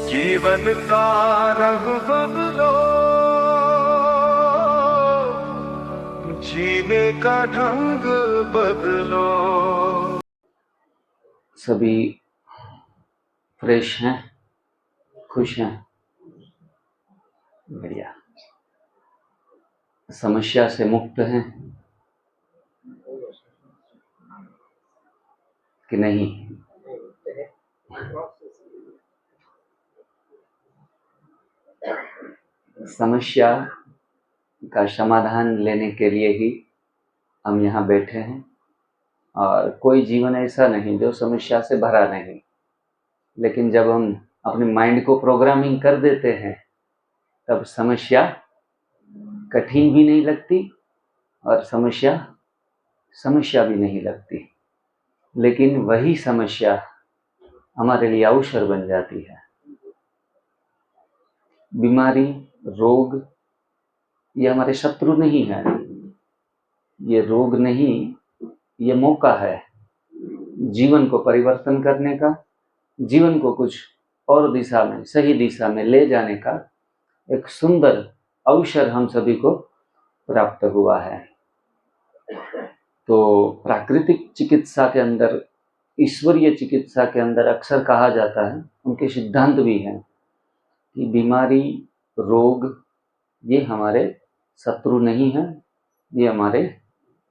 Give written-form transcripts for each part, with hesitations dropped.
जीवन का रंग बदलो, जीने का ढंग बदलो। सभी फ्रेश हैं, खुश हैं, बढ़िया। समस्या से मुक्त हैं कि नहीं? समस्या का समाधान लेने के लिए ही हम यहाँ बैठे हैं, और कोई जीवन ऐसा नहीं जो समस्या से भरा नहीं। लेकिन जब हम अपने माइंड को प्रोग्रामिंग कर देते हैं तब समस्या कठिन भी नहीं लगती और समस्या भी नहीं लगती। लेकिन वही समस्या हमारे लिए अवसर बन जाती है। बीमारी, रोग ये हमारे शत्रु नहीं है, ये रोग नहीं, ये मौका है जीवन को परिवर्तन करने का, जीवन को कुछ और दिशा में, सही दिशा में ले जाने का एक सुंदर अवसर हम सभी को प्राप्त हुआ है। तो प्राकृतिक चिकित्सा के अंदर, ईश्वरीय चिकित्सा के अंदर अक्सर कहा जाता है, उनके सिद्धांत भी हैं कि बीमारी, रोग ये हमारे शत्रु नहीं हैं, ये हमारे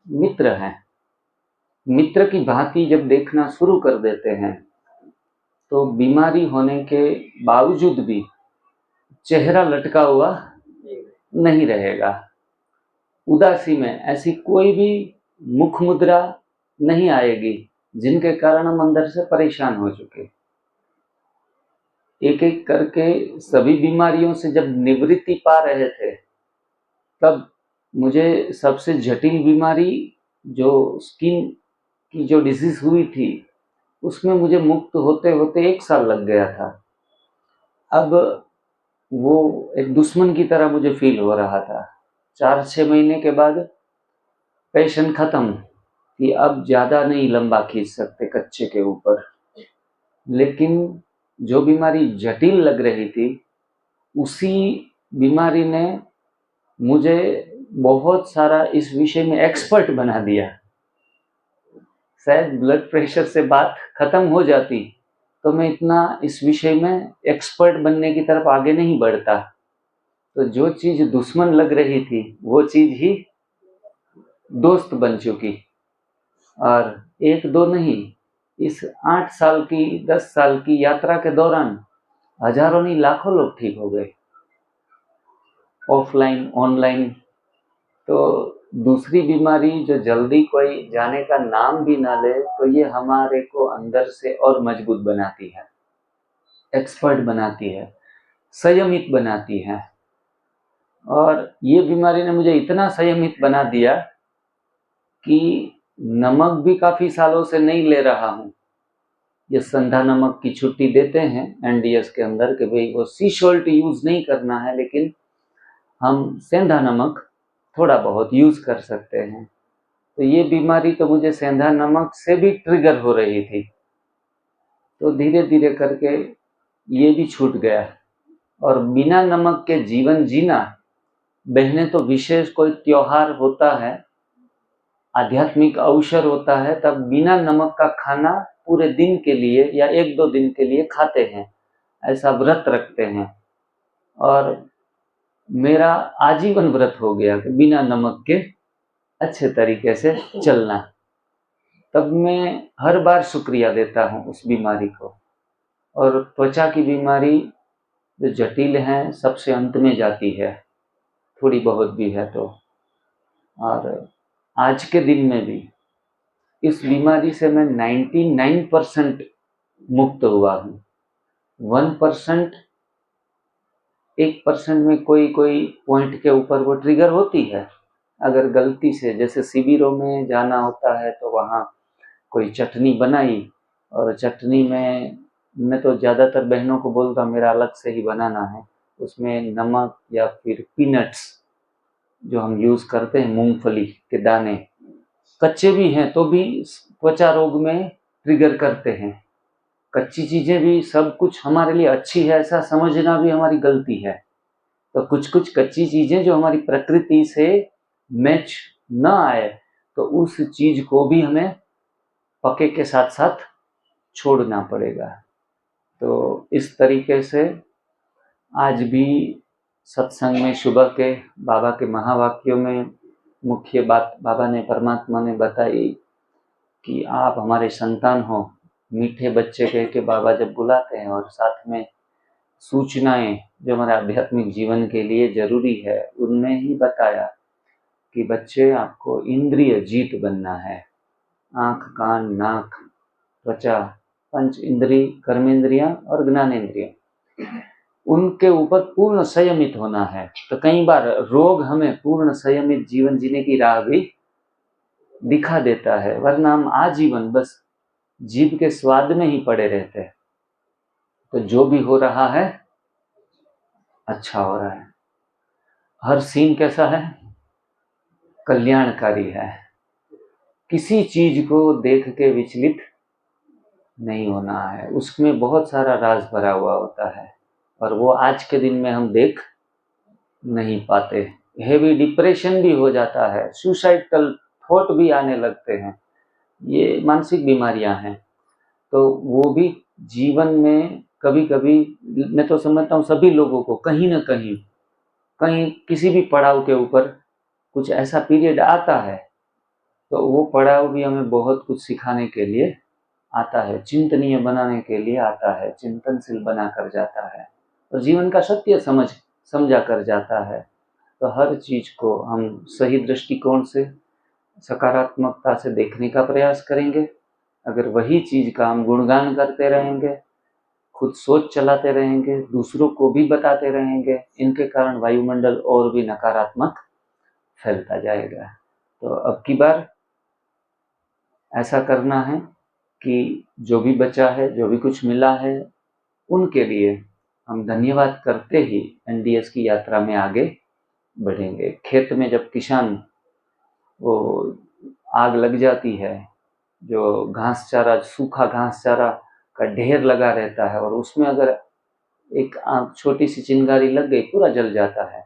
मित्र हैं। मित्र की भांति जब देखना शुरू कर देते हैं तो बीमारी होने के बावजूद भी चेहरा लटका हुआ नहीं रहेगा। उदासी में ऐसी कोई भी मुख मुद्रा नहीं आएगी जिनके कारण हम अंदर से परेशान हो चुके। एक एक करके सभी बीमारियों से जब निवृत्ति पा रहे थे तब मुझे सबसे जटिल बीमारी जो स्किन की जो डिजीज हुई थी उसमें मुझे मुक्त होते होते 1 साल लग गया था। अब वो एक दुश्मन की तरह मुझे फील हो रहा था। 4-6 महीने के बाद पैशन खत्म कि अब ज़्यादा नहीं लंबा खींच सकते कच्चे के ऊपर। लेकिन जो बीमारी जटिल लग रही थी उसी बीमारी ने मुझे बहुत सारा इस विषय में एक्सपर्ट बना दिया। शायद ब्लड प्रेशर से बात खत्म हो जाती तो मैं इतना इस विषय में एक्सपर्ट बनने की तरफ आगे नहीं बढ़ता। तो जो चीज दुश्मन लग रही थी वो चीज ही दोस्त बन चुकी। और 1-2 नहीं, इस 8 साल की 10 साल की यात्रा के दौरान हजारों नहीं लाखों लोग ठीक हो गए, ऑफलाइन ऑनलाइन। तो दूसरी बीमारी जो जल्दी कोई जाने का नाम भी ना ले तो ये हमारे को अंदर से और मजबूत बनाती है, एक्सपर्ट बनाती है, संयमित बनाती है। और ये बीमारी ने मुझे इतना संयमित बना दिया कि नमक भी काफी सालों से नहीं ले रहा हूँ। ये संधा नमक की छुट्टी देते हैं एनडीएस के अंदर कि भाई वो सी सॉल्ट यूज नहीं करना है, लेकिन हम सेंधा नमक थोड़ा बहुत यूज कर सकते हैं। तो ये बीमारी तो मुझे सेंधा नमक से भी ट्रिगर हो रही थी, तो धीरे धीरे करके ये भी छूट गया। और बिना नमक के जीवन जीना, बहने तो विशेष कोई त्योहार होता है, आध्यात्मिक अवसर होता है, तब बिना नमक का खाना पूरे दिन के लिए या 1-2 दिन के लिए खाते हैं, ऐसा व्रत रखते हैं। और मेरा आजीवन व्रत हो गया कि बिना नमक के अच्छे तरीके से चलना। तब मैं हर बार शुक्रिया देता हूँ उस बीमारी को। और त्वचा की बीमारी जो जटिल है सबसे अंत में जाती है, थोड़ी बहुत भी है तो। और आज के दिन में भी इस बीमारी से मैं 99% मुक्त हुआ हूँ। 1%, 1% में कोई पॉइंट के ऊपर वो ट्रिगर होती है। अगर गलती से जैसे शिविरों में जाना होता है तो वहाँ कोई चटनी बनाई, और चटनी में मैं तो ज़्यादातर बहनों को बोलता मेरा अलग से ही बनाना है, उसमें नमक या फिर पीनट्स जो हम यूज़ करते हैं, मूंगफली के दाने कच्चे भी हैं तो भी त्वचा रोग में ट्रिगर करते हैं, कच्ची चीजें भी सब कुछ हमारे लिए अच्छी है ऐसा समझना भी हमारी गलती है। तो कुछ कुछ कच्ची चीजें जो हमारी प्रकृति से मैच न आए तो उस चीज को भी हमें पके के साथ साथ छोड़ना पड़ेगा। तो इस तरीके से आज भी सत्संग में सुबह के बाबा के महावाक्यों में मुख्य बात बाबा ने परमात्मा ने बताई कि आप हमारे संतान हो। मीठे बच्चे कह के बाबा जब बुलाते हैं और साथ में सूचनाएं जो हमारे आध्यात्मिक जीवन के लिए जरूरी है उनमें ही बताया कि बच्चे आपको इंद्रिय जीत बनना है। आंख, कान, नाक, त्वचा, पंच इंद्रिय, कर्मेंद्रियां और ज्ञानेंद्रिय, उनके ऊपर पूर्ण संयमित होना है। तो कई बार रोग हमें पूर्ण संयमित जीवन जीने की राह भी दिखा देता है, वरना हम आजीवन बस जीभ के स्वाद में ही पड़े रहते हैं। तो जो भी हो रहा है अच्छा हो रहा है, हर सीन कैसा है, कल्याणकारी है। किसी चीज को देख के विचलित नहीं होना है, उसमें बहुत सारा राज भरा हुआ होता है और वो आज के दिन में हम देख नहीं पाते। हेवी डिप्रेशन भी हो जाता है, सुसाइडल थॉट भी आने लगते हैं, ये मानसिक बीमारियां हैं। तो वो भी जीवन में कभी कभी, मैं तो समझता हूँ सभी लोगों को कहीं ना कहीं किसी भी पड़ाव के ऊपर कुछ ऐसा पीरियड आता है, तो वो पड़ाव भी हमें बहुत कुछ सिखाने के लिए आता है, चिंतनीय बनाने के लिए आता है, चिंतनशील बना कर जाता है और जीवन का सत्य समझा कर जाता है। तो हर चीज को हम सही दृष्टिकोण से, सकारात्मकता से देखने का प्रयास करेंगे। अगर वही चीज का हम गुणगान करते रहेंगे, खुद सोच चलाते रहेंगे, दूसरों को भी बताते रहेंगे, इनके कारण वायुमंडल और भी नकारात्मक फैलता जाएगा। तो अब की बार ऐसा करना है कि जो भी बचा है, जो भी कुछ मिला है, उनके लिए हम धन्यवाद करते ही एनडीएस की यात्रा में आगे बढ़ेंगे। खेत में जब किसान वो आग लग जाती है, जो घास चारा, सूखा घास चारा का ढेर लगा रहता है और उसमें अगर एक छोटी सी चिंगारी लग गई, पूरा जल जाता है।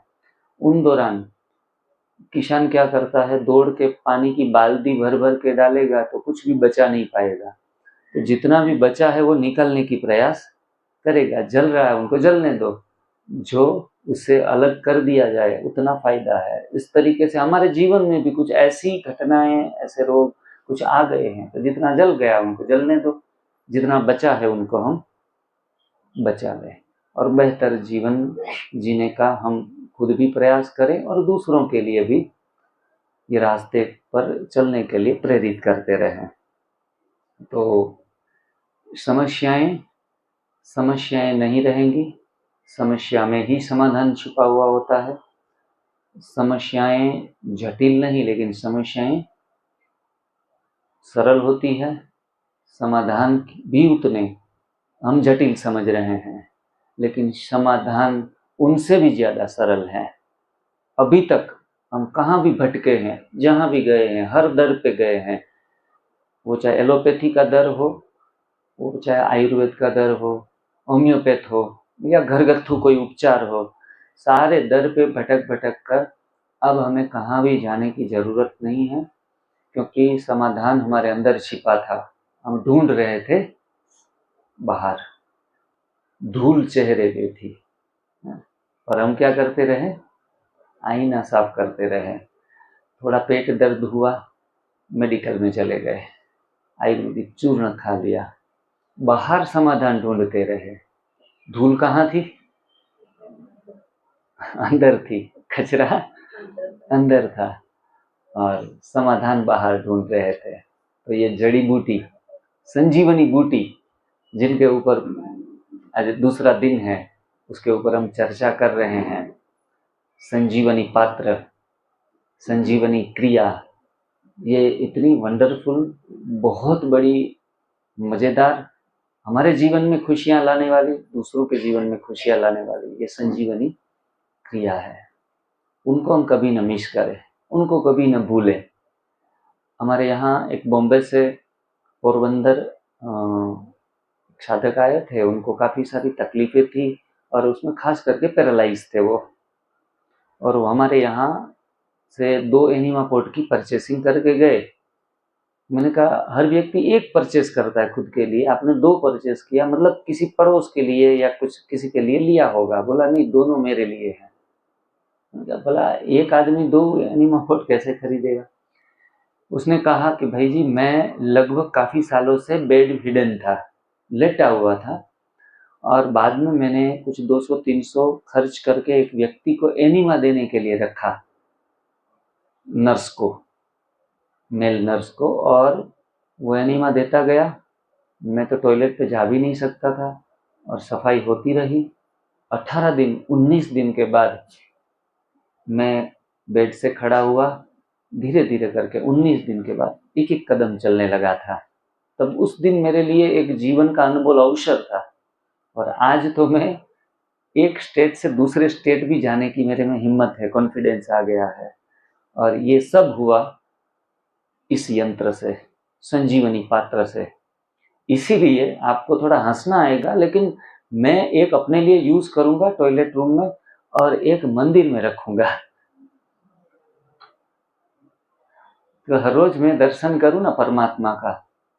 उन दौरान किसान क्या करता है, दौड़ के पानी की बाल्टी भर भर के डालेगा तो कुछ भी बचा नहीं पाएगा। तो जितना भी बचा है वो निकालने की प्रयास करेगा। जल रहा है, उनको जलने दो, जो उससे अलग कर दिया जाए उतना फायदा है। इस तरीके से हमारे जीवन में भी कुछ ऐसी घटनाएं, ऐसे रोग कुछ आ गए हैं, तो जितना जल गया उनको जलने दो, जितना बचा है उनको हम बचा लें और बेहतर जीवन जीने का हम खुद भी प्रयास करें और दूसरों के लिए भी ये रास्ते पर चलने के लिए प्रेरित करते रहें। तो समस्याएं नहीं रहेंगी, समस्या में ही समाधान छुपा हुआ होता है। समस्याएं जटिल नहीं, लेकिन समस्याएं सरल होती है। समाधान भी उतने हम जटिल समझ रहे हैं, लेकिन समाधान उनसे भी ज्यादा सरल है। अभी तक हम कहाँ भी भटके हैं, जहां भी गए हैं, हर दर पे गए हैं, वो चाहे एलोपैथी का दर हो, वो चाहे आयुर्वेद का दर हो, होम्योपैथ हो या घरगथ्थू कोई उपचार हो, सारे दर पे भटक भटक कर अब हमें कहाँ भी जाने की जरूरत नहीं है, क्योंकि समाधान हमारे अंदर छिपा था। हम ढूंढ रहे थे बाहर, धूल चेहरे पे थी और हम क्या करते रहे, आईना साफ करते रहे। थोड़ा पेट दर्द हुआ, मेडिकल में चले गए, आयुर्वेदिक चूर्ण खा लिया, बाहर समाधान ढूंढते रहे। धूल कहाँ थी, अंदर थी, कचरा अंदर था और समाधान बाहर ढूंढ रहे थे। तो ये जड़ी बूटी, संजीवनी बूटी, जिनके ऊपर आज दूसरा दिन है, उसके ऊपर हम चर्चा कर रहे हैं। संजीवनी पात्र, संजीवनी क्रिया, ये इतनी वंडरफुल, बहुत बड़ी, मजेदार, हमारे जीवन में खुशियां लाने वाली, दूसरों के जीवन में खुशियां लाने वाली ये संजीवनी क्रिया है। उनको हम कभी न मिस करें, उनको कभी न भूलें। हमारे यहाँ एक बॉम्बे से पोरबंदर साधक आए थे, उनको काफ़ी सारी तकलीफ़ें थी और उसमें ख़ास करके पैरालाइज़ थे वो, और वो हमारे यहाँ से 2 एनिमा पोर्ट की परचेसिंग करके गए। मैंने कहा हर व्यक्ति एक परचेस करता है खुद के लिए, आपने 2 परचेस किया, मतलब किसी पड़ोस के लिए या कुछ किसी के लिए लिया होगा। बोला नहीं, दोनों मेरे लिए हैं। मैंने कहा भला एक आदमी 2 एनिमा पोर्ट कैसे खरीदेगा? उसने कहा कि भाई जी, मैं लगभग काफ़ी सालों से बेड हिडन था, लेटा हुआ था, और बाद में मैंने कुछ 200-300 खर्च करके एक व्यक्ति को एनिमा देने के लिए रखा, नर्स को, मेल नर्स को, और वो एनिमा देता गया। मैं तो टॉयलेट पे जा भी नहीं सकता था और सफाई होती रही। 18 दिन 19 दिन के बाद मैं बेड से खड़ा हुआ, धीरे धीरे करके 19 दिन के बाद एक एक कदम चलने लगा था। तब उस दिन मेरे लिए एक जीवन का अनमोल अवसर था, और आज तो मैं एक स्टेट से दूसरे स्टेट भी जाने की मेरे में हिम्मत है, कॉन्फिडेंस आ गया है। और ये सब हुआ इस यंत्र से, संजीवनी पात्र से। इसीलिए आपको थोड़ा हंसना आएगा, लेकिन मैं एक अपने लिए यूज करूंगा टॉयलेट रूम में, और एक मंदिर में रखूंगा। तो हर रोज मैं दर्शन करूं ना परमात्मा का,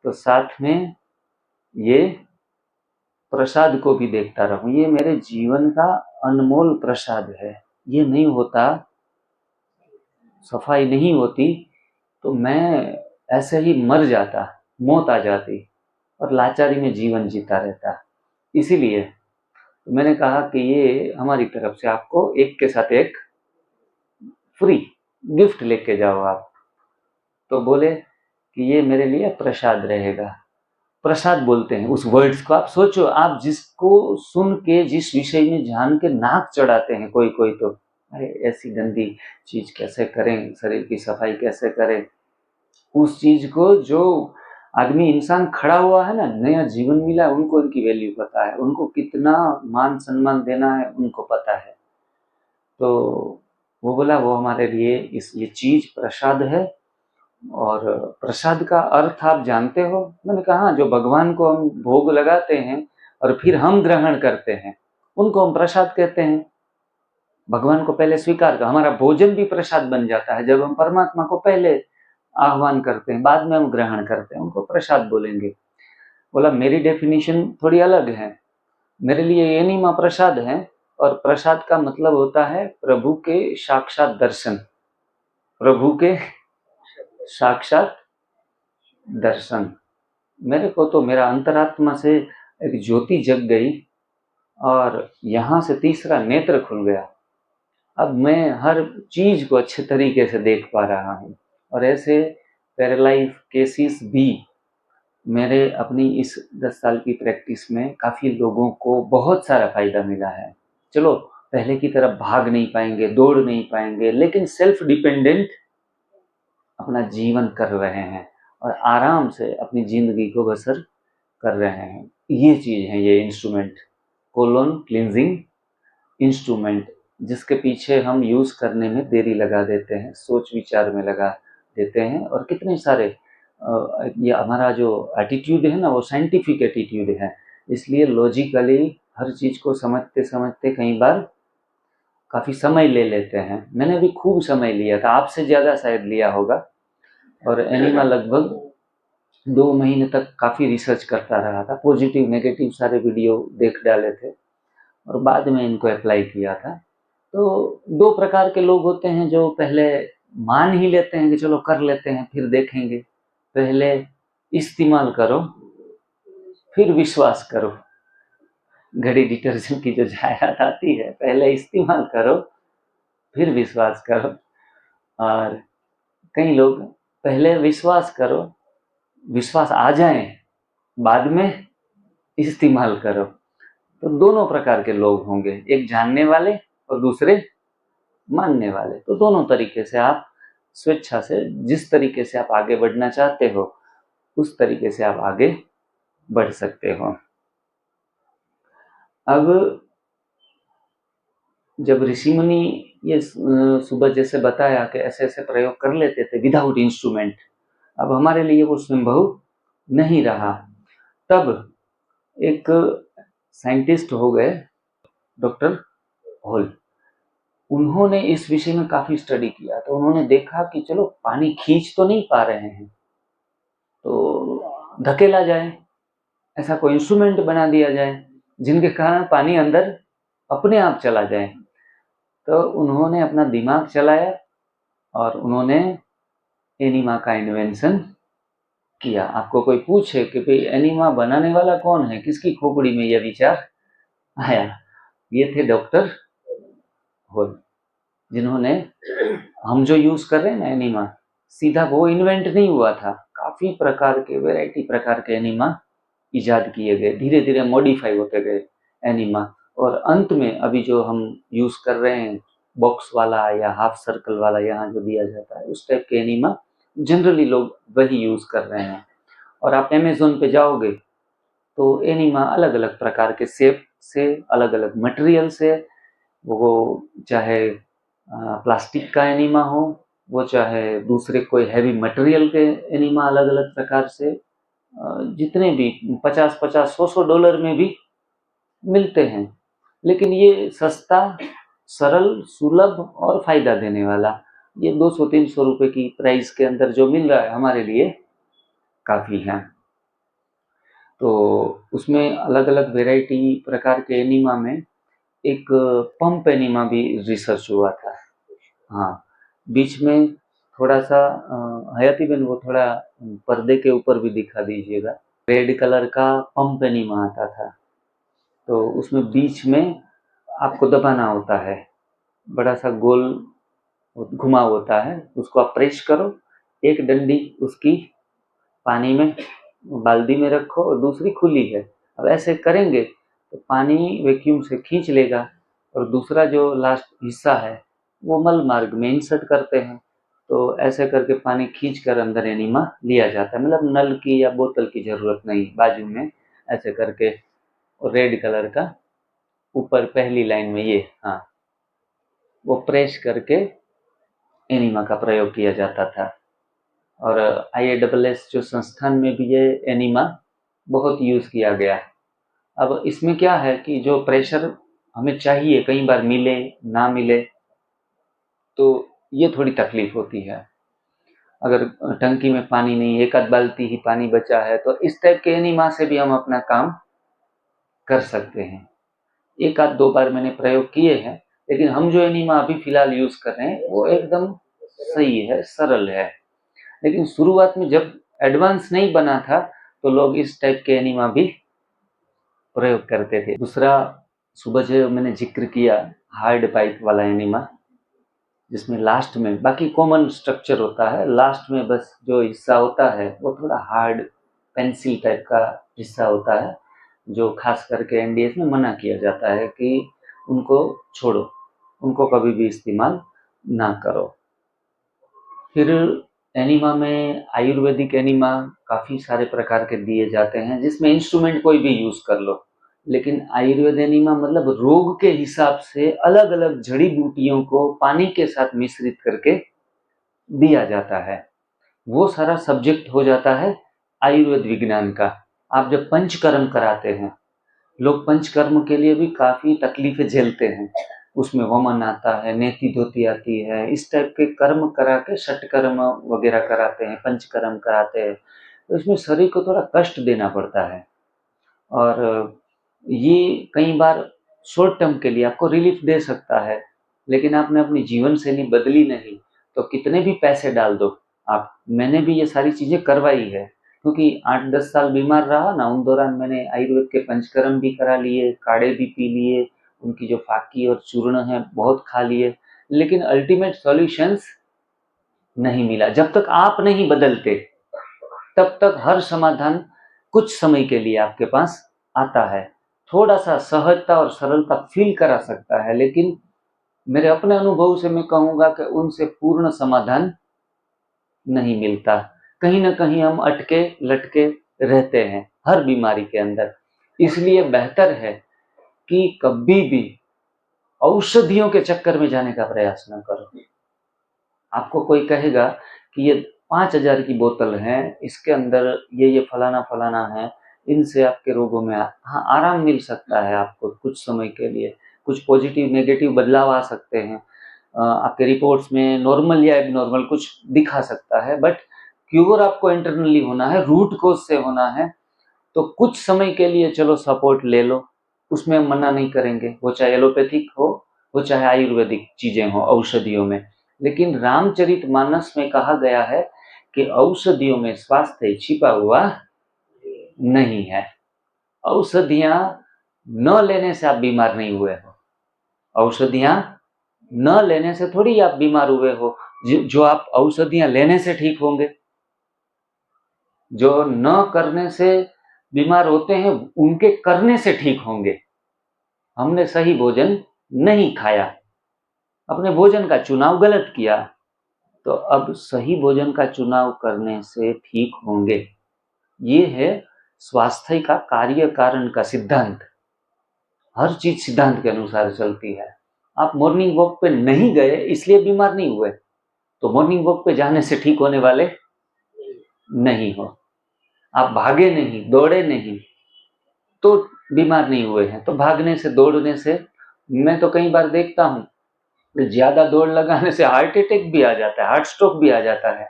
तो साथ में ये प्रसाद को भी देखता रहूं। ये मेरे जीवन का अनमोल प्रसाद है। ये नहीं होता, सफाई नहीं होती, तो मैं ऐसे ही मर जाता, मौत आ जाती और लाचारी में जीवन जीता रहता। इसीलिए तो मैंने कहा कि ये हमारी तरफ से आपको एक के साथ एक फ्री गिफ्ट लेके जाओ आप। तो बोले कि ये मेरे लिए प्रसाद रहेगा। प्रसाद बोलते हैं उस वर्ड्स को। आप सोचो, आप जिसको सुन के, जिस विषय में जान के नाक चढ़ाते हैं कोई कोई, तो अरे ऐसी गंदी चीज कैसे करें, शरीर की सफाई कैसे करें, उस चीज को जो आदमी, इंसान खड़ा हुआ है ना, नया जीवन मिला है, उनको इनकी वैल्यू पता है, उनको कितना मान सम्मान देना है उनको पता है। तो वो बोला वो हमारे लिए ये चीज प्रसाद है। और प्रसाद का अर्थ आप जानते हो? मैंने कहा हाँ, जो भगवान को हम भोग लगाते हैं और फिर हम ग्रहण करते हैं, उनको हम प्रसाद कहते हैं। भगवान को पहले स्वीकार कर, हमारा भोजन भी प्रसाद बन जाता है जब हम परमात्मा को पहले आह्वान करते हैं, बाद में हम ग्रहण करते हैं, उनको प्रसाद बोलेंगे। बोला मेरी डेफिनेशन थोड़ी अलग है, मेरे लिए ये नहीं माँ प्रसाद है, और प्रसाद का मतलब होता है प्रभु के साक्षात दर्शन, प्रभु के साक्षात दर्शन। मेरे को तो मेरा अंतरात्मा से एक ज्योति जग गई, और यहाँ से तीसरा नेत्र खुल गया। अब मैं हर चीज को अच्छे तरीके से देख पा रहा हूँ। और ऐसे पैरालाइज केसेस भी मेरे अपनी इस 10 साल की प्रैक्टिस में काफ़ी लोगों को बहुत सारा फायदा मिला है। चलो पहले की तरह भाग नहीं पाएंगे, दौड़ नहीं पाएंगे, लेकिन सेल्फ डिपेंडेंट अपना जीवन कर रहे हैं और आराम से अपनी जिंदगी को बसर कर रहे हैं। ये चीज़ है, ये इंस्ट्रूमेंट, कोलोन क्लिनजिंग इंस्ट्रूमेंट, जिसके पीछे हम यूज़ करने में देरी लगा देते हैं, सोच विचार में लगा देते हैं, और कितने सारे ये हमारा जो एटीट्यूड है ना, वो साइंटिफिक एटीट्यूड है, इसलिए लॉजिकली हर चीज़ को समझते समझते कई बार काफ़ी समय ले लेते हैं। मैंने भी खूब समय लिया था, आपसे ज़्यादा शायद लिया होगा। और एनिमा लगभग 2 महीने तक काफ़ी रिसर्च करता रहा था, पॉजिटिव नेगेटिव सारे वीडियो देख डाले थे, और बाद में इनको अप्लाई किया था। तो 2 प्रकार के लोग होते हैं, जो पहले मान ही लेते हैं कि चलो कर लेते हैं फिर देखेंगे। पहले इस्तेमाल करो फिर विश्वास करो। घड़ी डिटर्जेंट की जो जायरात आती है, पहले इस्तेमाल करो फिर विश्वास करो। और कई लोग पहले विश्वास करो, विश्वास आ जाए, बाद में इस्तेमाल करो। तो दोनों प्रकार के लोग होंगे, एक जानने वाले और दूसरे मानने वाले। तो दोनों तरीके से आप स्वेच्छा से, जिस तरीके से आप आगे बढ़ना चाहते हो, उस तरीके से आप आगे बढ़ सकते हो। अब जब ऋषि मुनि ये सुबह जैसे बताया कि ऐसे ऐसे प्रयोग कर लेते थे विदाउट इंस्ट्रूमेंट, अब हमारे लिए वो संभव नहीं रहा। तब एक साइंटिस्ट हो गए डॉक्टर हॉल, उन्होंने इस विषय में काफी स्टडी किया। तो उन्होंने देखा कि चलो पानी खींच तो नहीं पा रहे हैं, तो धकेला जाए, ऐसा कोई इंस्ट्रूमेंट बना दिया जाए जिनके कारण पानी अंदर अपने आप चला जाए। तो उन्होंने अपना दिमाग चलाया और उन्होंने एनिमा का इन्वेंशन किया। आपको कोई पूछे कि भाई एनिमा बनाने वाला कौन है, किसकी खोपड़ी में यह विचार आया, ये थे डॉक्टर हॉल, जिन्होंने हम जो यूज कर रहे हैं ना एनिमा, सीधा वो इन्वेंट नहीं हुआ था। काफी प्रकार के, वैरायटी प्रकार के एनिमा इजाद किए गए, धीरे धीरे मॉडिफाई होते गए एनिमा, और अंत में अभी जो हम यूज कर रहे हैं बॉक्स वाला या हाफ सर्कल वाला, यहाँ जो दिया जाता है उस टाइप के एनिमा जनरली लोग वही यूज कर रहे हैं। और आप अमेज़न पे जाओगे तो एनिमा अलग अलग प्रकार के शेप से, अलग अलग मटेरियल से, वो चाहे प्लास्टिक का एनिमा हो, वो चाहे दूसरे कोई हैवी मटेरियल के एनिमा, अलग अलग प्रकार से जितने भी 50-50, 100-100 डॉलर में भी मिलते हैं। लेकिन ये सस्ता, सरल, सुलभ और फायदा देने वाला, ये 200-300 रुपए की प्राइस के अंदर जो मिल रहा है हमारे लिए काफी है। तो उसमें अलग अलग वेराइटी प्रकार के एनिमा में एक पंप एनिमा भी रिसर्च हुआ था। हाँ, बीच में थोड़ा सा हयाती बहन वो थोड़ा पर्दे के ऊपर भी दिखा दीजिएगा। रेड कलर का पंप एनिमा आता था, तो उसमें बीच में आपको दबाना होता है, बड़ा सा गोल घुमाव होता है, उसको आप प्रेस करो, एक डंडी उसकी पानी में बाल्टी में रखो और दूसरी खुली है। अब ऐसे करेंगे तो पानी वैक्यूम से खींच लेगा, और दूसरा जो लास्ट हिस्सा है वो मल मार्ग में इंसर्ट करते हैं। तो ऐसे करके पानी खींच कर अंदर एनिमा लिया जाता है, मतलब नल की या बोतल की जरूरत नहीं, बाजू में ऐसे करके। और रेड कलर का ऊपर पहली लाइन में ये, हाँ, वो प्रेस करके एनिमा का प्रयोग किया जाता था। और IASS जो संस्थान में भी ये एनिमा बहुत यूज किया गया। अब इसमें क्या है कि जो प्रेशर हमें चाहिए कई बार मिले ना मिले, तो ये थोड़ी तकलीफ होती है। अगर टंकी में पानी नहीं, एक आध बाल्टी ही पानी बचा है, तो इस टाइप के एनिमा से भी हम अपना काम कर सकते हैं। एक आध दो बार मैंने प्रयोग किए हैं, लेकिन हम जो एनिमा अभी फिलहाल यूज कर रहे हैं वो एकदम सही है, सरल है। लेकिन शुरुआत में जब एडवांस नहीं बना था तो लोग इस टाइप के एनिमा भी प्रयोग करते थे। दूसरा, सुबह जो मैंने जिक्र किया हार्ड पाइप वाला एनिमा, जिसमें लास्ट में बाकी कॉमन स्ट्रक्चर होता है, लास्ट में बस जो हिस्सा होता है वो थोड़ा हार्ड पेंसिल टाइप का हिस्सा होता है, जो खास करके NDS में मना किया जाता है कि उनको छोड़ो, उनको कभी भी इस्तेमाल ना करो। फिर एनिमा में आयुर्वेदिक एनिमा काफ़ी सारे प्रकार के दिए जाते हैं, जिसमें इंस्ट्रूमेंट कोई भी यूज कर लो, लेकिन आयुर्वेद एनिमा मतलब रोग के हिसाब से अलग अलग जड़ी बूटियों को पानी के साथ मिश्रित करके दिया जाता है। वो सारा सब्जेक्ट हो जाता है आयुर्वेद विज्ञान का। आप जब पंचकर्म कराते हैं, लोग पंचकर्म के लिए भी काफी तकलीफें झेलते हैं, उसमें वमन आता है, नेति धोती आती है, इस टाइप के कर्म करा के षटकर्म वगैरह कराते हैं, पंचकर्म कराते हैं, तो इसमें शरीर को थोड़ा कष्ट देना पड़ता है। और ये कई बार शॉर्ट टर्म के लिए आपको रिलीफ दे सकता है, लेकिन आपने अपनी जीवन शैली बदली नहीं तो कितने भी पैसे डाल दो आप। मैंने भी ये सारी चीजें करवाई है, क्योंकि 8-10 साल बीमार रहा ना, उन दौरान मैंने आयुर्वेद के पंचकर्म भी करा लिए, काढ़े भी पी लिए, उनकी जो फाकी और चूर्ण है बहुत खा लिए, लेकिन अल्टीमेट सॉल्यूशंस नहीं मिला। जब तक आप नहीं बदलते तब तक हर समाधान कुछ समय के लिए आपके पास आता है, थोड़ा सा सहजता और सरलता फील करा सकता है, लेकिन मेरे अपने अनुभव से मैं कहूंगा कि उनसे पूर्ण समाधान नहीं मिलता। कहीं ना कहीं हम अटके लटके रहते हैं हर बीमारी के अंदर। इसलिए बेहतर है कि कभी भी औषधियों के चक्कर में जाने का प्रयास न करो। आपको कोई कहेगा कि ये 5,000 की बोतल है, इसके अंदर ये फलाना फलाना है, इनसे आपके रोगों में हाँ आराम मिल सकता है आपको कुछ समय के लिए, कुछ पॉजिटिव नेगेटिव बदलाव आ सकते हैं, आपके रिपोर्ट्स में नॉर्मल या एबनॉर्मल कुछ दिखा सकता है, बट क्योर आपको इंटरनली होना है, रूट कोज से होना है। तो कुछ समय के लिए चलो सपोर्ट ले लो, उसमें हम मना नहीं करेंगे, वो चाहे एलोपैथिक हो, वो चाहे आयुर्वेदिक चीजें हो औषधियों में। लेकिन रामचरितमानस में कहा गया है कि औषधियों में स्वास्थ्य छिपा हुआ नहीं है। औषधियां न लेने से आप बीमार नहीं हुए हो, औषधियां न लेने से थोड़ी आप बीमार हुए हो। जो आप औषधियां लेने से ठीक होंगे, जो न करने से बीमार होते हैं उनके करने से ठीक होंगे। हमने सही भोजन नहीं खाया, अपने भोजन का चुनाव गलत किया, तो अब सही भोजन का चुनाव करने से ठीक होंगे। ये है स्वास्थ्य का कार्य कारण का सिद्धांत। हर चीज सिद्धांत के अनुसार चलती है। आप मॉर्निंग वॉक पे नहीं गए इसलिए बीमार नहीं हुए, तो मॉर्निंग वॉक पे जाने से ठीक होने वाले नहीं हो। आप भागे नहीं, दौड़े नहीं, तो बीमार नहीं हुए हैं। तो भागने से, दौड़ने से, मैं तो कई बार देखता हूँ ज्यादा दौड़ लगाने से हार्ट अटैक भी आ जाता है, हार्ट स्ट्रोक भी आ जाता है।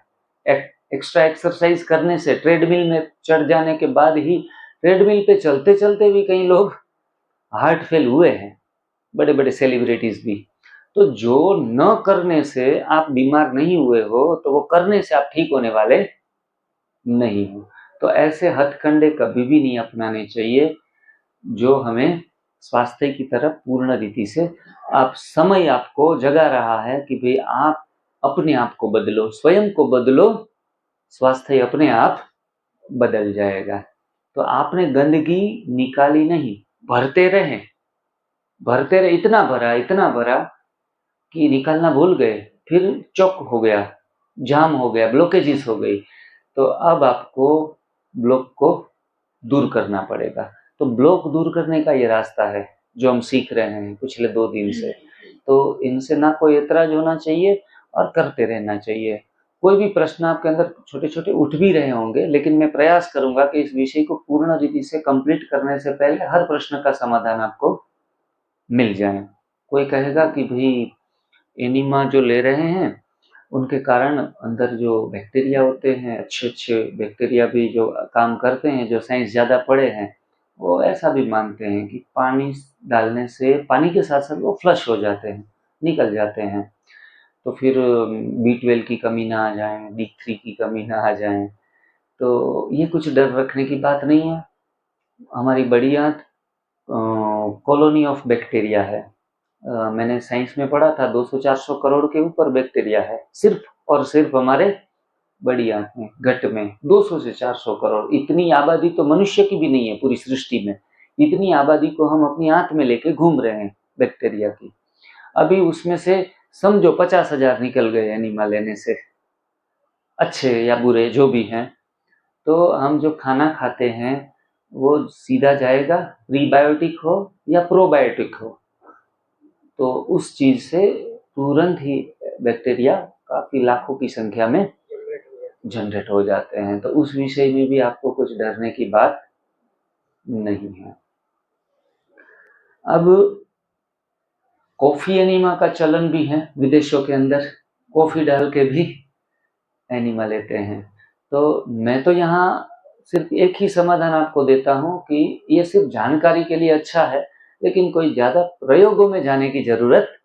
एक्स्ट्रा एक्सरसाइज करने से, ट्रेडमिल में चढ़ जाने के बाद ही, ट्रेडमिल पे चलते चलते भी कई लोग हार्ट फेल हुए हैं, बड़े बड़े सेलिब्रिटीज भी। तो जो न करने से आप बीमार नहीं हुए हो, तो वो करने से आप ठीक होने वाले नहीं हो। तो ऐसे हथकंडे कभी भी नहीं अपनाने चाहिए जो हमें स्वास्थ्य की तरफ पूर्ण रीति से, आप समय आपको जगा रहा है कि भाई आप अपने आप को बदलो, स्वयं को बदलो, स्वास्थ्य अपने आप बदल जाएगा। तो आपने गंदगी निकाली नहीं, भरते रहे, इतना भरा कि निकालना भूल गए, फिर चौक हो गया, जाम हो गया, ब्लॉकेजेस हो गई। तो अब आपको ब्लॉक को दूर करना पड़ेगा। तो ब्लॉक दूर करने का ये रास्ता है जो हम सीख रहे हैं पिछले 2 दिन से। तो इनसे ना कोई ऐतराज होना चाहिए और करते रहना चाहिए। कोई भी प्रश्न आपके अंदर छोटे छोटे उठ भी रहे होंगे, लेकिन मैं प्रयास करूंगा कि इस विषय को पूर्ण रीति से कंप्लीट करने से पहले हर प्रश्न का समाधान आपको मिल जाए। कोई कहेगा कि भाई एनिमा जो ले रहे हैं उनके कारण अंदर जो बैक्टीरिया होते हैं, अच्छे अच्छे बैक्टीरिया भी जो काम करते हैं, जो साइंस ज़्यादा पढ़े हैं, वो ऐसा भी मानते हैं कि पानी डालने से पानी के साथ साथ वो फ्लश हो जाते हैं, निकल जाते हैं। तो फिर B12 की कमी ना आ जाए, D3 की कमी ना आ जाए, तो ये कुछ डर रखने की बात नहीं है। हमारी बड़ी आंत कॉलोनी ऑफ बैक्टीरिया है। मैंने साइंस में पढ़ा था 200-400 करोड़ के ऊपर बैक्टीरिया है, सिर्फ और सिर्फ हमारे बड़ी आंत में, गट में 200 से 400 करोड़। इतनी आबादी तो मनुष्य की भी नहीं है पूरी सृष्टि में। इतनी आबादी को हम अपनी आंत में लेके घूम रहे हैं बैक्टीरिया की। अभी उसमें से समझो 50,000 निकल गए एनिमा लेने से, अच्छे या बुरे जो भी हैं। तो हम जो खाना खाते हैं वो सीधा जाएगा, प्रीबायोटिक हो या प्रोबायोटिक हो, तो उस चीज से तुरंत ही बैक्टीरिया काफी लाखों की संख्या में जनरेट हो जाते हैं। तो उस विषय में भी आपको कुछ डरने की बात नहीं है। अब कॉफी एनीमा का चलन भी है विदेशों के अंदर, कॉफी डाल के भी एनीमा लेते हैं। तो मैं तो यहाँ सिर्फ एक ही समाधान आपको देता हूँ कि ये सिर्फ जानकारी के लिए अच्छा है, लेकिन कोई ज्यादा प्रयोगों में जाने की जरूरत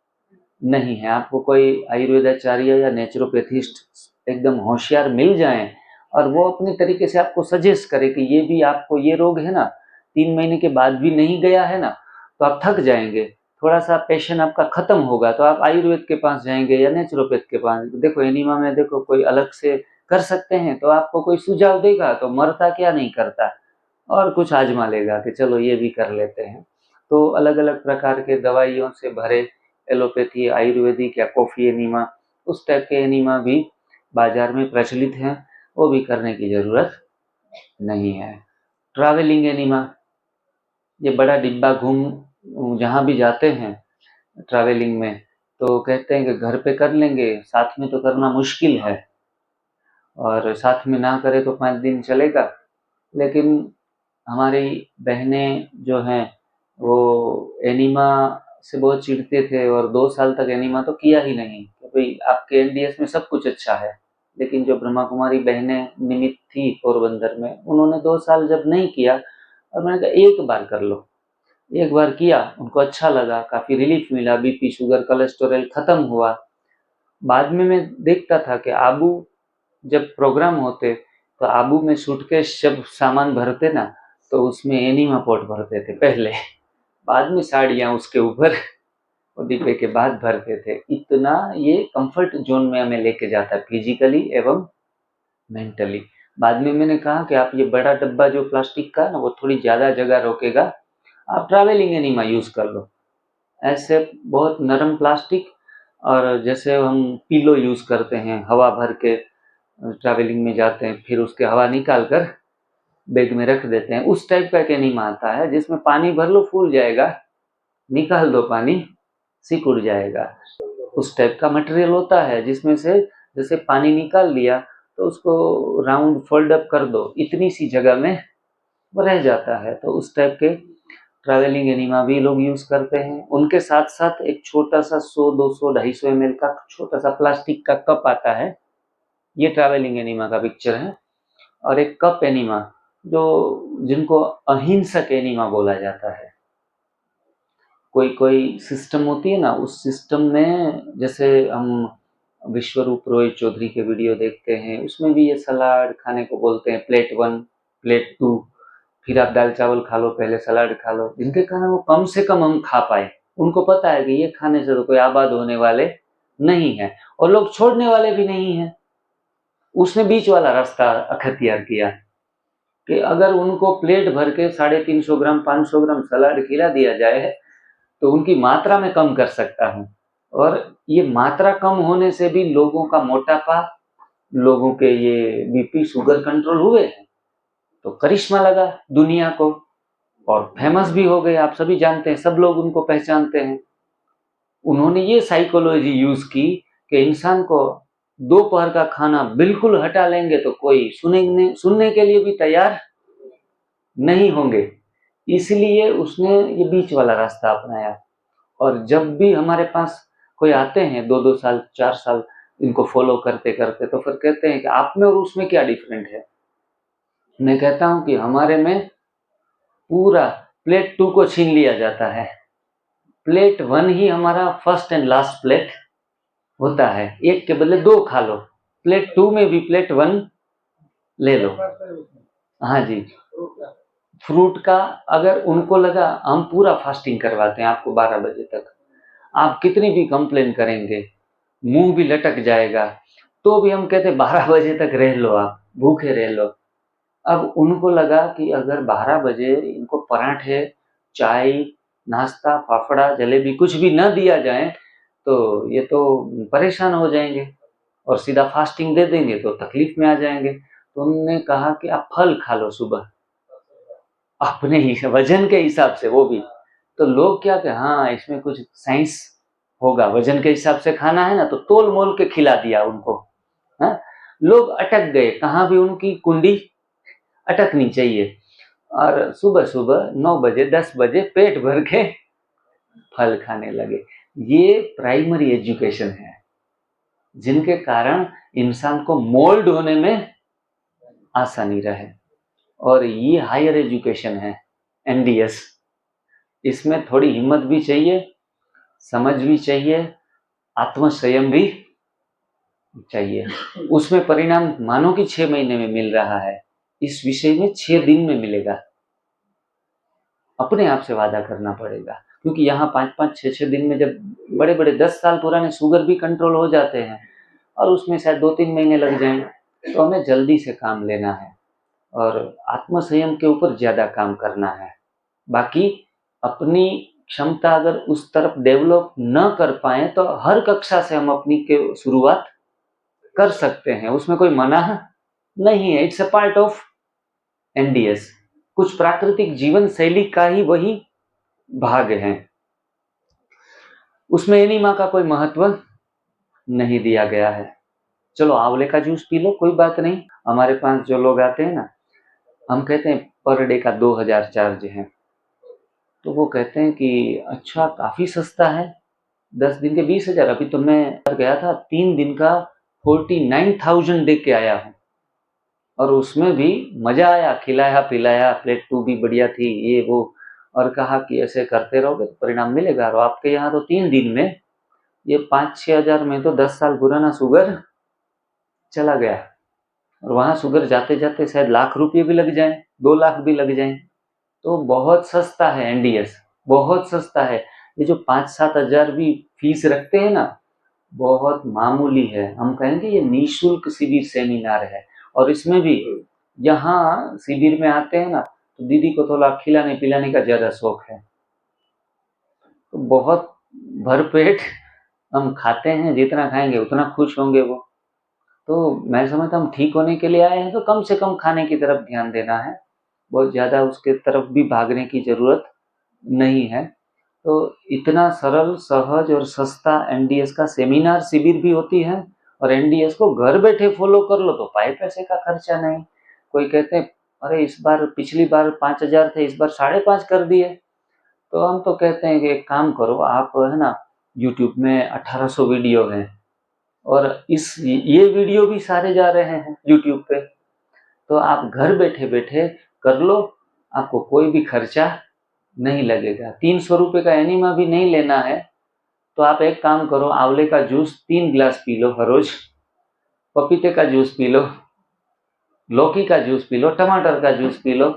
नहीं है। आपको कोई आयुर्वेदाचार्य या नेचुरोपैथिस्ट एकदम होशियार मिल जाएं और वो अपने तरीके से आपको सजेस्ट करे कि ये भी आपको ये रोग है ना, 3 महीने के बाद भी नहीं गया है ना, तो आप थक जाएंगे, थोड़ा सा पेशेंट आपका खत्म होगा, तो आप आयुर्वेद के पास जाएंगे या नेचुरोपैथ के पास। देखो एनीमा में देखो कोई अलग से कर सकते हैं, तो आपको कोई सुझाव देगा तो मरता क्या नहीं करता, और कुछ आजमा लेगा कि चलो ये भी कर लेते हैं। तो अलग अलग प्रकार के दवाइयों से भरे एलोपैथी, आयुर्वेदिक या कॉफी एनीमा, उस टाइप के एनीमा भी बाजार में प्रचलित हैं, वो भी करने की जरूरत नहीं है। ट्रैवलिंग एनीमा, ये बड़ा डिब्बा घूम जहाँ भी जाते हैं ट्रैवलिंग में, तो कहते हैं कि घर पे कर लेंगे, साथ में तो करना मुश्किल है, और साथ में ना करे तो 5 दिन चलेगा, लेकिन हमारी बहनें जो हैं वो एनीमा से बहुत चिढ़ते थे और 2 साल तक एनीमा तो किया ही नहीं कि भाई आपके एनडीएस में सब कुछ अच्छा है। लेकिन जो ब्रह्मा कुमारी बहनें निमित्त थी पोरबंदर में, उन्होंने 2 साल जब नहीं किया और मैंने कहा एक बार कर लो। एक बार किया, उनको अच्छा लगा, काफ़ी रिलीफ मिला, बीपी, शुगर, कोलेस्टेरॉल खत्म हुआ। बाद में मैं देखता था कि आबू जब प्रोग्राम होते तो आबू में सूटकेस जब सामान भरते ना तो उसमें एनीमा पॉट भरते थे पहले, बाद में साड़ियाँ उसके ऊपर और डिब्बे के बाद भरते थे। इतना ये कंफर्ट जोन में हमें लेके जाता है फिजिकली एवं मेंटली। बाद में मैंने कहा कि आप ये बड़ा डब्बा जो प्लास्टिक का ना वो थोड़ी ज़्यादा जगह रोकेगा, आप ट्रैवलिंग एनीमा यूज़ कर लो। ऐसे बहुत नरम प्लास्टिक और जैसे हम पिलो यूज़ करते हैं हवा भर के ट्रैवलिंग में जाते हैं, फिर उसके हवा निकाल कर बैग में रख देते हैं, उस टाइप का एक एनीमा आता है जिसमें पानी भर लो फूल जाएगा, निकाल दो पानी सिकुड़ जाएगा। उस टाइप का मटेरियल होता है जिसमें से जैसे पानी निकाल लिया तो उसको राउंड फोल्ड अप कर दो, इतनी सी जगह में वो रह जाता है। तो उस टाइप के ट्रैवलिंग एनीमा भी लोग यूज़ करते हैं। उनके साथ साथ एक छोटा सा 100, 200, 250 ml का छोटा सा प्लास्टिक का कप आता है, ये ट्रैवलिंग एनीमा का पिक्चर है। और एक कप एनीमा जो जिनको अहिंसक एनीमा बोला जाता है। कोई कोई सिस्टम होती है ना, उस सिस्टम में जैसे हम विश्वरूप रॉय चौधरी के वीडियो देखते हैं, उसमें भी ये सलाद खाने को बोलते हैं, प्लेट 1, प्लेट 2, फिर आप दाल चावल खा लो, पहले सलाद खा लो, जिनके कारण वो कम से कम हम खा पाए। उनको पता है कि ये खाने से तो कोई आबाद होने वाले नहीं है और लोग छोड़ने वाले भी नहीं हैं। उसने बीच वाला रास्ता अख्तियार किया कि अगर उनको प्लेट भर के 350 ग्राम 500 ग्राम सलाद खिला दिया जाए तो उनकी मात्रा में कम कर सकता हूँ। और ये मात्रा कम होने से भी लोगों का मोटापा, लोगों के ये बीपी शुगर कंट्रोल हुए हैं। तो करिश्मा लगा दुनिया को और फेमस भी हो गए, आप सभी जानते हैं, सब लोग उनको पहचानते हैं। उन्होंने ये साइकोलॉजी यूज की कि इंसान को दोपहर का खाना बिल्कुल हटा लेंगे तो कोई सुनने के लिए भी तैयार नहीं होंगे, इसलिए उसने ये बीच वाला रास्ता अपनाया। और जब भी हमारे पास कोई आते हैं 2-2 साल 4 साल इनको फॉलो करते करते, तो फिर कहते हैं कि आप में और उसमें क्या डिफरेंट है। मैं कहता हूं कि हमारे में पूरा प्लेट 2 को छीन लिया जाता है, प्लेट 1 ही हमारा फर्स्ट एंड लास्ट प्लेट होता है, एक के बदले 2 खा लो, प्लेट 2 में भी प्लेट 1 ले लो। हाँ जी, फ्रूट का अगर उनको लगा हम पूरा फास्टिंग करवाते हैं आपको 12 बजे तक, आप कितनी भी कंप्लेन करेंगे, मुंह भी लटक जाएगा, तो भी हम कहते 12 बजे तक रह लो, आप भूखे रह लो। अब उनको लगा कि अगर 12 बजे इनको पराठे, चाय, नाश्ता, फाफड़ा, जलेबी कुछ भी न दिया जाए तो ये तो परेशान हो जाएंगे और सीधा फास्टिंग दे देंगे तो तकलीफ में आ जाएंगे। तो उन्होंने कहा कि आप फल खा लो सुबह अपने ही वजन के हिसाब से, वो भी। तो लोग क्या कि हाँ इसमें कुछ साइंस होगा, वजन के हिसाब से खाना है ना, तो तोल मोल के खिला दिया उनको। हाँ, लोग अटक गए, कहाँ भी उनकी कुंडी अटकनी चाहिए। और सुबह सुबह 9 बजे 10 बजे पेट भर के फल खाने लगे। ये प्राइमरी एजुकेशन है जिनके कारण इंसान को मोल्ड होने में आसानी रहे। और ये हायर एजुकेशन है एनडीएस, इसमें थोड़ी हिम्मत भी चाहिए, समझ भी चाहिए, आत्मसंयम भी चाहिए। उसमें परिणाम मानो कि 6 महीने में मिल रहा है, इस विषय में 6 दिन में मिलेगा। अपने आप से वादा करना पड़ेगा, क्योंकि यहाँ 5-5, 6-6 दिन में जब बड़े बड़े 10 साल पुराने शुगर भी कंट्रोल हो जाते हैं और उसमें शायद 2-3 महीने लग जाएं, तो हमें जल्दी से काम लेना है और आत्मसंयम के ऊपर ज़्यादा काम करना है। बाकी अपनी क्षमता अगर उस तरफ डेवलप न कर पाए तो हर कक्षा से हम अपनी के शुरुआत कर सकते हैं, उसमें कोई मना नहीं है। It's a part of NDS, कुछ प्राकृतिक जीवन शैली का ही वही भाग है। उसमें एनीमा का कोई महत्व नहीं दिया गया है। चलो आंवले का जूस पी लो, कोई बात नहीं। हमारे पास जो लोग आते हैं ना, हम कहते हैं पर डे का 2000 चार्ज है। तो वो कहते हैं कि अच्छा काफ़ी सस्ता है, 10 दिन के 20,000। अभी तो मैं गया था 3 दिन का 49,000 दे के आया हूँ, और उसमें भी मज़ा आया, खिलाया पिलाया, प्लेट 2 भी बढ़िया थी, ये वो, और कहा कि ऐसे करते रहोगे तो परिणाम मिलेगा। और आपके यहाँ तो 3 दिन में ये 5-6 हज़ार में तो 10 साल पुराना शुगर चला गया, और वहाँ शुगर जाते जाते शायद लाख रुपये भी लग जाएं, 2 लाख भी लग जाएं। तो बहुत सस्ता है एनडीएस, बहुत सस्ता है। ये जो 5-7 हज़ार भी फीस रखते हैं ना, बहुत मामूली है। हम कहेंगे ये निःशुल्क शिविर सेमिनार है, और इसमें भी यहाँ शिविर में आते हैं ना, तो दीदी को थोड़ा खिलाने पिलाने का ज़्यादा शौक है, तो बहुत भरपेट हम खाते हैं, जितना खाएंगे उतना खुश होंगे वो। तो मैं समझता हूँ ठीक होने के लिए आए हैं तो कम से कम खाने की तरफ ध्यान देना है, बहुत ज़्यादा उसके तरफ भी भागने की ज़रूरत नहीं है। तो इतना सरल, सहज और सस्ता एनडीएस का सेमिनार शिविर भी होती है, और एनडीएस को घर बैठे फॉलो कर लो तो पाए पैसे का खर्चा नहीं। कोई कहते हैं अरे इस बार, पिछली बार 5,000 थे, इस बार 5.5 कर दिए। तो हम तो कहते हैं कि एक काम करो आप, है ना, यूट्यूब में 1800 वीडियो हैं, और ये वीडियो भी सारे जा रहे हैं यूट्यूब पे, तो आप घर बैठे बैठे कर लो, आपको कोई भी खर्चा नहीं लगेगा। 300 रुपये का एनिमा भी नहीं लेना है, तो आप एक काम करो, आंवले का जूस 3 गिलास पी लो हर रोज, पपीते का जूस पी लो, लौकी का जूस पी लो, टमाटर का juice P low,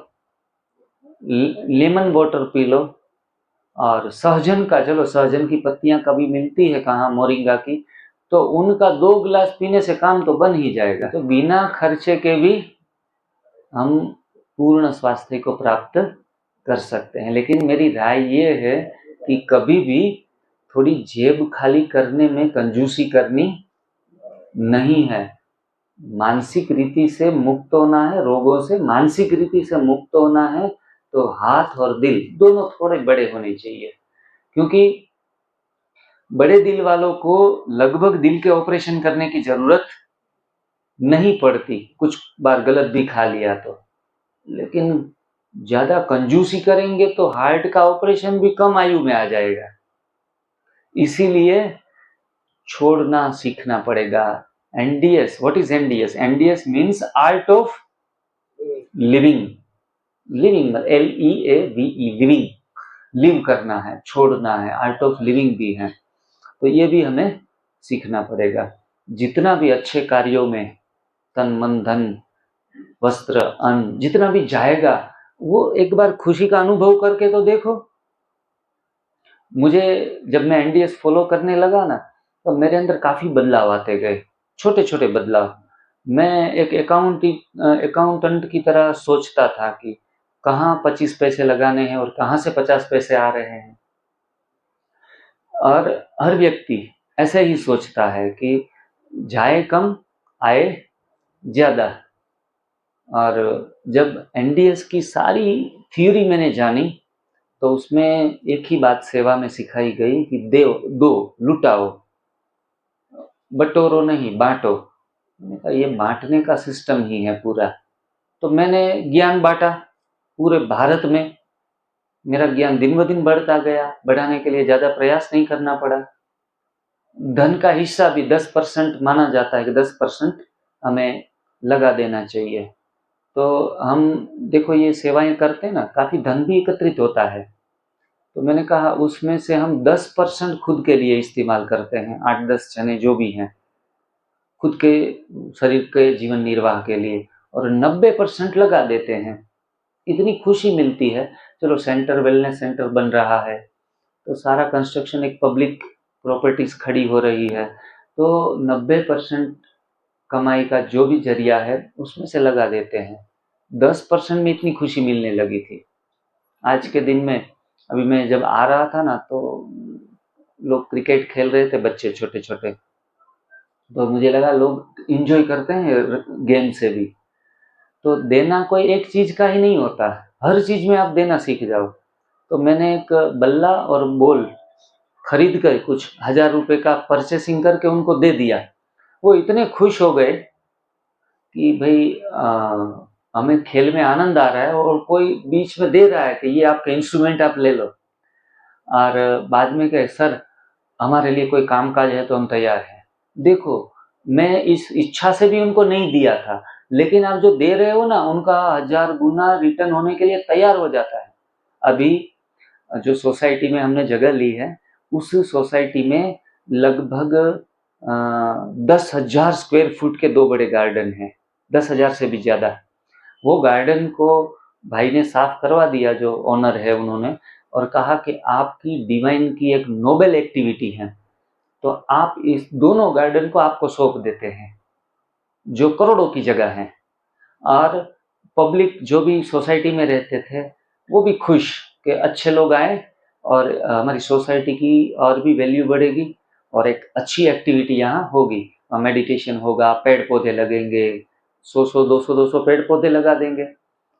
lemon water P low, और सहजन का, चलो सहजन की पत्तियां कभी मिलती है कहाँ, मोरिंगा की, तो उनका 2 गिलास पीने से काम तो बन ही जाएगा। तो बिना खर्चे के भी हम पूर्ण स्वास्थ्य को प्राप्त कर सकते हैं। लेकिन मेरी राय ये है कि कभी भी थोड़ी जेब खाली करने में कंजूसी करनी नहीं है। मानसिक रीति से मुक्त होना है, रोगों से मानसिक रीति से मुक्त होना है, तो हाथ और दिल दोनों थोड़े बड़े होने चाहिए, क्योंकि बड़े दिल वालों को लगभग दिल के ऑपरेशन करने की जरूरत नहीं पड़ती, कुछ बार गलत भी खा लिया तो। लेकिन ज्यादा कंजूसी करेंगे तो हार्ट का ऑपरेशन भी कम आयु में आ जाएगा। इसीलिए छोड़ना सीखना पड़ेगा। NDS, what is NDS? NDS means art of living. Living LEAVE, living, live करना है, छोड़ना है, आर्ट ऑफ लिविंग भी है। तो ये भी हमें सीखना पड़ेगा। जितना भी अच्छे कार्यों में तन मन धन वस्त्र अन्न जितना भी जाएगा, वो एक बार खुशी का अनुभव करके तो देखो। मुझे जब मैं एनडीएस फॉलो करने लगा ना, तो मेरे अंदर काफी बदलाव आते गए, छोटे छोटे बदलाव। मैं एक अकाउंटेंट की तरह सोचता था कि कहाँ 25 पैसे लगाने हैं और कहाँ से 50 पैसे आ रहे हैं, और हर व्यक्ति ऐसे ही सोचता है कि जाए कम आए ज्यादा। और जब एनडीएस की सारी थ्योरी मैंने जानी, तो उसमें एक ही बात सेवा में सिखाई गई कि दो, लुटाओ, बटोरो नहीं, बांटो। मैंने कहा ये बांटने का सिस्टम ही है पूरा। तो मैंने ज्ञान बांटा पूरे भारत में, मेरा ज्ञान दिन ब दिन बढ़ता गया, बढ़ाने के लिए ज्यादा प्रयास नहीं करना पड़ा। धन का हिस्सा भी 10% माना जाता है कि 10% हमें लगा देना चाहिए। तो हम देखो ये सेवाएं करते हैं ना, काफी धन भी एकत्रित होता है। तो मैंने कहा उसमें से हम 10% खुद के लिए इस्तेमाल करते हैं, 8-10 जने जो भी हैं, खुद के शरीर के जीवन निर्वाह के लिए, और 90% लगा देते हैं। इतनी खुशी मिलती है। चलो सेंटर, वेलनेस सेंटर बन रहा है, तो सारा कंस्ट्रक्शन, एक पब्लिक प्रॉपर्टीज खड़ी हो रही है, तो 90% कमाई का जो भी जरिया है उसमें से लगा देते हैं। 10% में इतनी खुशी मिलने लगी थी। आज के दिन में, अभी मैं जब आ रहा था ना, तो लोग क्रिकेट खेल रहे थे, बच्चे छोटे छोटे, तो मुझे लगा लोग इंजॉय करते हैं गेम से भी। तो देना कोई एक चीज का ही नहीं होता, हर चीज में आप देना सीख जाओ। तो मैंने एक बल्ला और बॉल खरीद कर कुछ 1000 रुपए का परचेसिंग करके उनको दे दिया। वो इतने खुश हो गए कि भाई हमें खेल में आनंद आ रहा है और कोई बीच में दे रहा है कि ये आपके इंस्ट्रूमेंट आप ले लो, और बाद में कहे सर हमारे लिए कोई काम काज है तो हम तैयार हैं। देखो, मैं इस इच्छा से भी उनको नहीं दिया था, लेकिन आप जो दे रहे हो ना, उनका 1000 गुना रिटर्न होने के लिए तैयार हो जाता है। अभी जो सोसाइटी में हमने जगह ली है, उस सोसाइटी में लगभग 10,000 स्क्वायर फुट के 2 बड़े गार्डन हैं, 10,000 से भी ज्यादा। वो गार्डन को भाई ने साफ करवा दिया, जो ओनर है उन्होंने, और कहा कि आपकी डिवाइन की एक नोबल एक्टिविटी है, तो आप इस दोनों गार्डन को आपको सौंप देते हैं, जो करोड़ों की जगह है। और पब्लिक जो भी सोसाइटी में रहते थे वो भी खुश कि अच्छे लोग आए और हमारी सोसाइटी की और भी वैल्यू बढ़ेगी और एक अच्छी एक्टिविटी यहाँ होगी। मेडिटेशन होगा, पेड़ पौधे लगेंगे, 100 200 पेड़ पौधे लगा देंगे,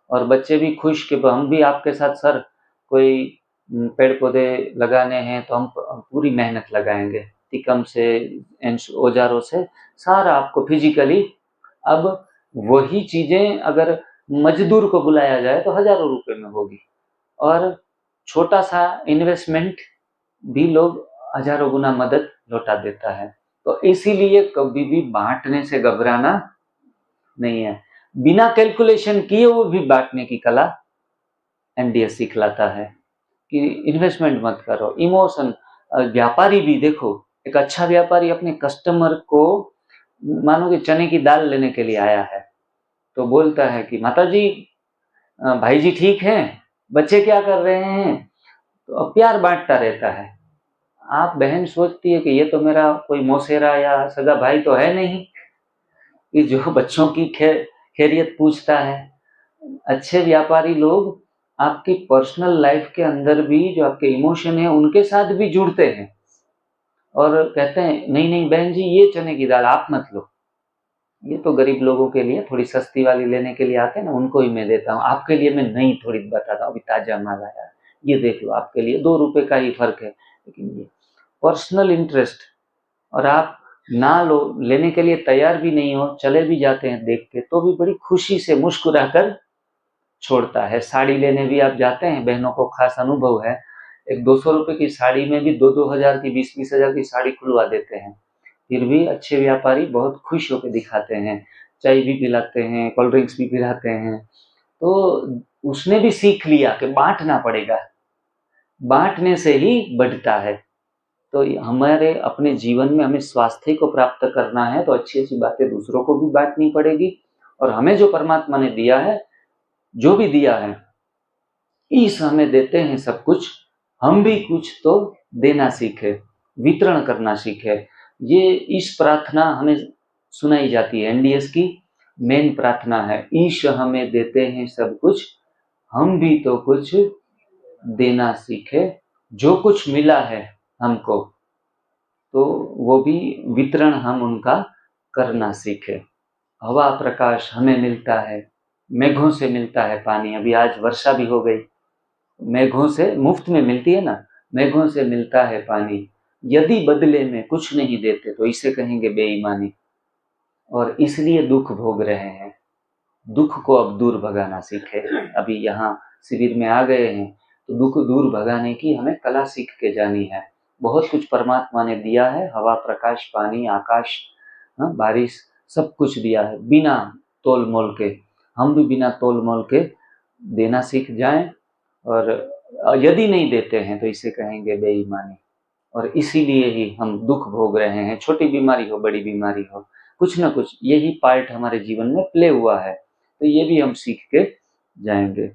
और बच्चे भी खुश कि हम भी आपके साथ सर कोई पेड़ पौधे लगाने हैं तो हम पूरी मेहनत लगाएंगे, टिकम से, औजारों से, सारा आपको फिजिकली। अब वही चीजें अगर मजदूर को बुलाया जाए तो हजारों रुपए में होगी, और छोटा सा इन्वेस्टमेंट भी लोग हजारों गुना मदद लौटा देता है। तो इसीलिए कभी भी बांटने से घबराना नहीं है। बिना कैलकुलेशन किए वो भी बांटने की कला एनडीएस सिखलाता है कि इन्वेस्टमेंट मत करो, इमोशन। व्यापारी भी देखो, एक अच्छा व्यापारी अपने कस्टमर को, मानो कि चने की दाल लेने के लिए आया है, तो बोलता है कि माता जी, भाई जी ठीक हैं, बच्चे क्या कर रहे हैं, तो प्यार बांटता रहता है। आप बहन सोचती है कि ये तो मेरा कोई मौसेरा या सगा भाई तो है नहीं कि जो बच्चों की खैरियत पूछता है। अच्छे व्यापारी लोग आपकी पर्सनल लाइफ के अंदर भी जो आपके इमोशन है उनके साथ भी जुड़ते हैं, और कहते हैं नहीं नहीं बहन जी, ये चने की दाल आप मत लो, ये तो गरीब लोगों के लिए, थोड़ी सस्ती वाली लेने के लिए आते हैं ना, उनको ही मैं देता हूँ, आपके लिए मैं नई थोड़ी बताता हूँ, अभी ताजा माल आया है, ये देख लो, आपके लिए 2 रुपए का ही फर्क है। लेकिन ये पर्सनल इंटरेस्ट, और आप ना लो, लेने के लिए तैयार भी नहीं हो, चले भी जाते हैं देख के, तो भी बड़ी खुशी से मुस्कुराकर छोड़ता है। साड़ी लेने भी आप जाते हैं, बहनों को खास अनुभव है, एक 200 रुपए की साड़ी में भी 2-2 हजार की, 20-20 हजार की साड़ी खुलवा देते हैं, फिर भी अच्छे व्यापारी बहुत खुश होकर दिखाते हैं, चाय भी पिलाते हैं, कोल्ड ड्रिंक्स भी पिलाते हैं। तो उसने भी सीख लिया कि बांटना पड़ेगा, बांटने से ही बढ़ता है। तो हमारे अपने जीवन में हमें स्वास्थ्य को प्राप्त करना है तो अच्छी अच्छी बातें दूसरों को भी बांटनी पड़ेगी, और हमें जो परमात्मा ने दिया है, जो भी दिया है, ईश हमें देते हैं सब कुछ, हम भी कुछ तो देना सीखे, वितरण करना सीखे। ये ईश प्रार्थना हमें सुनाई जाती है, एनडीएस की मेन प्रार्थना है, ईश हमें देते हैं सब कुछ, हम भी तो कुछ देना सीखे, जो कुछ मिला है हमको तो वो भी वितरण हम उनका करना सीखे। हवा प्रकाश हमें मिलता है, मेघों से मिलता है पानी, अभी आज वर्षा भी हो गई, मेघों से मुफ्त में मिलती है ना, मेघों से मिलता है पानी, यदि बदले में कुछ नहीं देते तो इसे कहेंगे बेईमानी, और इसलिए दुख भोग रहे हैं। दुख को अब दूर भगाना सीखे। अभी यहाँ शिविर में आ गए हैं तो दुख दूर भगाने की हमें कला सीख के जानी है। बहुत कुछ परमात्मा ने दिया है, हवा प्रकाश पानी आकाश, बारिश, सब कुछ दिया है बिना तोल मोल के। हम भी बिना तोल मोल के देना सीख जाएं, और यदि नहीं देते हैं तो इसे कहेंगे बेईमानी, और इसीलिए ही हम दुख भोग रहे हैं। छोटी बीमारी हो बड़ी बीमारी हो, कुछ ना कुछ यही पार्ट हमारे जीवन में प्ले हुआ है, तो ये भी हम सीख के जाएंगे।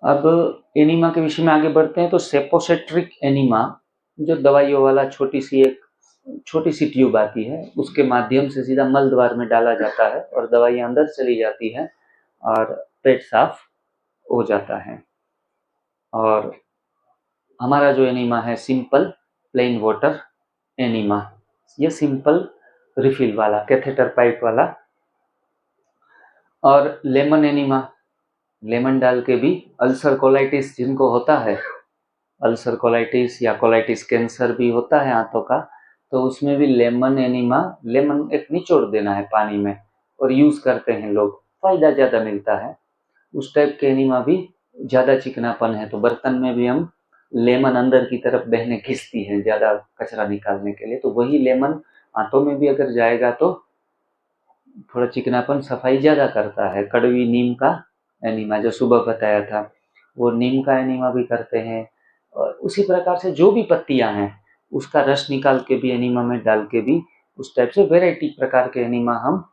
अब एनीमा के विषय में आगे बढ़ते हैं। तो सेपोसेट्रिक एनीमा, जो दवाइयों वाला छोटी सी ट्यूब आती है, उसके माध्यम से सीधा मल द्वार में डाला जाता है और दवाइयां अंदर चली जाती है और पेट साफ हो जाता है। और हमारा जो एनीमा है सिंपल प्लेन वाटर एनीमा, ये सिंपल रिफिल वाला कैथेटर पाइप वाला। और लेमन एनीमा, लेमन डाल के भी अल्सर कोलाइटिस जिनको होता है, अल्सर कोलाइटिस या कोलाइटिस कैंसर भी होता है आंतों का, तो उसमें भी लेमन एनीमा, लेमन एक निचोड़ देना है पानी में और यूज करते हैं लोग, फायदा ज्यादा मिलता है। उस टाइप के एनिमा भी ज़्यादा चिकनापन है तो बर्तन में भी हम लेमन अंदर की तरफ बहने खींचती हैं ज़्यादा कचरा निकालने के लिए, तो वही लेमन आंतों में भी अगर जाएगा तो थोड़ा चिकनापन सफाई ज़्यादा करता है। कड़वी नीम का एनिमा जो सुबह बताया था, वो नीम का एनिमा भी करते हैं। और उसी प्रकार से जो भी पत्तियां हैं उसका रस निकाल के भी एनिमा में डाल के भी उस टाइप से वेराइटी प्रकार के एनिमा हम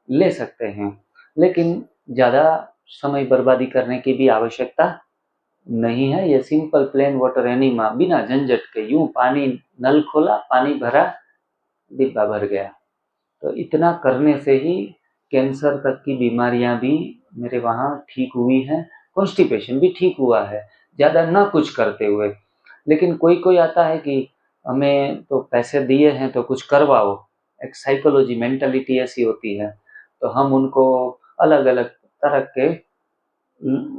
ले सकते हैं। लेकिन ज़्यादा समय बर्बादी करने की भी आवश्यकता नहीं है। ये सिंपल प्लेन वाटर एनिमा बिना झंझट के, यूं पानी नल खोला, पानी भरा, डिब्बा भर गया। तो इतना करने से ही कैंसर तक की बीमारियां भी मेरे वहाँ ठीक हुई हैं, कॉन्स्टिपेशन भी ठीक हुआ है, ज़्यादा ना कुछ करते हुए। लेकिन कोई कोई आता है कि हमें तो पैसे दिए हैं तो कुछ करवाओ, एक साइकोलॉजी मेंटालिटी ऐसी होती है, तो हम उनको अलग अलग तरह के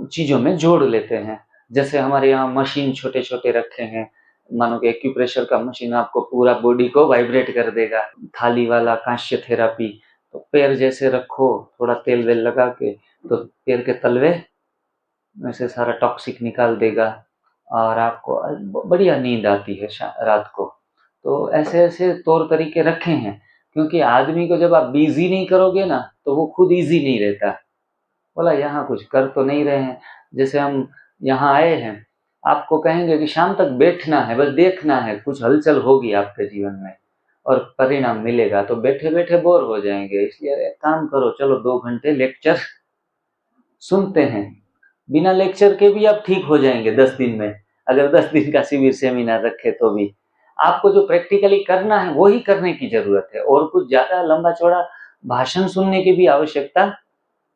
चीज़ों में जोड़ लेते हैं। जैसे हमारे यहाँ मशीन छोटे छोटे रखे हैं, मानो कि एक्यूप्रेशर का मशीन आपको पूरा बॉडी को वाइब्रेट कर देगा। थाली वाला कांस्य थेरापी, तो पैर जैसे रखो, थोड़ा तेल वेल लगा के, तो पैर के तलवे में से सारा टॉक्सिक निकाल देगा और आपको बढ़िया नींद आती है रात को। तो ऐसे ऐसे तौर तरीके रखे हैं, क्योंकि आदमी को जब आप बिजी नहीं करोगे ना तो वो खुद ईजी नहीं रहता। बोला यहाँ कुछ कर तो नहीं रहे हैं, जैसे हम यहाँ आए हैं, आपको कहेंगे कि शाम तक बैठना है, बस देखना है, कुछ हलचल होगी आपके जीवन में और परिणाम मिलेगा, तो बैठे बैठे बोर हो जाएंगे। इसलिए एक काम करो, चलो 2 घंटे लेक्चर सुनते हैं, बिना लेक्चर के भी आप ठीक हो जाएंगे 10 दिन में। अगर 10 दिन का शिविर सेमिनार रखे तो भी आपको जो प्रैक्टिकली करना है वही करने की जरूरत है, और कुछ ज्यादा लंबा चौड़ा भाषण सुनने की भी आवश्यकता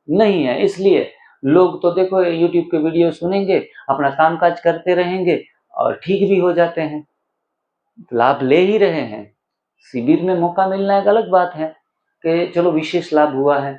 नहीं है। इसलिए लोग तो देखो यूट्यूब के वीडियो सुनेंगे, अपना कामकाज करते रहेंगे और ठीक भी हो जाते हैं, लाभ ले ही रहे हैं। शिविर में मौका मिलना एक अलग बात है कि चलो विशेष लाभ हुआ है,